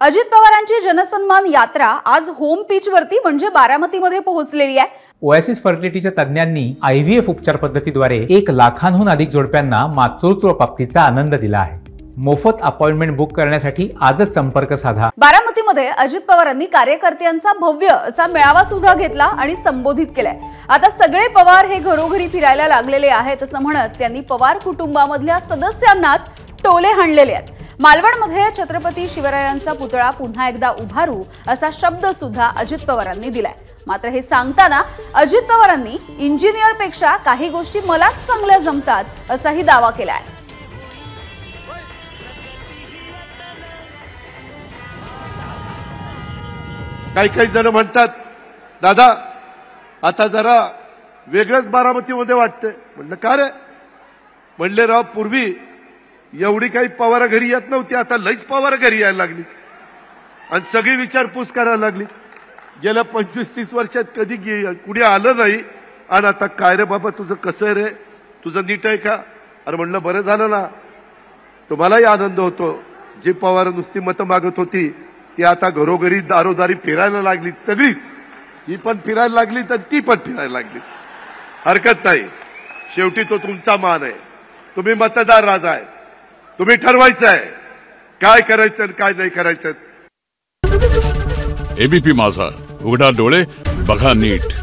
अजित पवारांची जनसन्मान यात्रा आज होम पिच वरती म्हणजे बारामतीमध्ये पोहोचलेली आहे। ओएसिस फर्टिलिटीच्या तज्ञांनी आयव्हीएफ उपचार पद्धतीद्वारे 1 लाखांहून अधिक जोडप्यांना मातृत्व प्राप्तीचा आनंद दिला आहे। मोफत अपॉइंटमेंट बुक करण्यासाठी आजच संपर्क साधा। बारामतीमध्ये अजित पवारांनी कार्यकर्त्यांचा भव्य असा मेळावा सुद्धा घेतला आणि संबोधित केलाय। आता सगळे पवार हे घरोघरी फिरायला लागलेले आहेत असं म्हणत त्यांनी पवार कुटुंबामधल्या सदस्यांनाच टोले हाणलेले आहेत। मालवणमध्ये छत्रपती शिवरायांचा पुतळा पुन्हा एकदा उभारू असा शब्द सुद्धा अजित पवारांनी दिलाय। मात्र हे सांगताना अजित पवारांनी इंजिनियर पेक्षा काही गोष्टी मलाच चांगल्या जमतात असाही दावा केलाय। काही जण म्हणतात दादा आता जरा वेगळंच बारामतीमध्ये वाटतंय। म्हणलं का रे? म्हणले राव पूर्वी एवढी काही पवार घरी येत नव्हती, आता लईच पवार घरी यायला लागली आणि सगळी विचारपूस करायला लागली। गेल्या 25-30 वर्षात कधी कुणी आलं नाही आणि आता काय रे बाबा तुझं कसं आहे रे, तुझं नीट आहे का? अरे म्हणलं बरं झालं ना, तुम्हालाही आनंद होतो। जी पवार नुसती मतं मागत होती ती आता घरोघरी दारोदारी फिरायला लागली, सगळीच ही पण फिरायला लागली तर ती पण फिरायला लागली। हरकत नाही, शेवटी तो तुमचा मान आहे, तुम्ही मतदार राजा आहे, तुम्ही ठरवायचं आहे काय करायचं आणि काय नाही करायचं। एबीपी माझा, उघडा डोळे बघा नीट।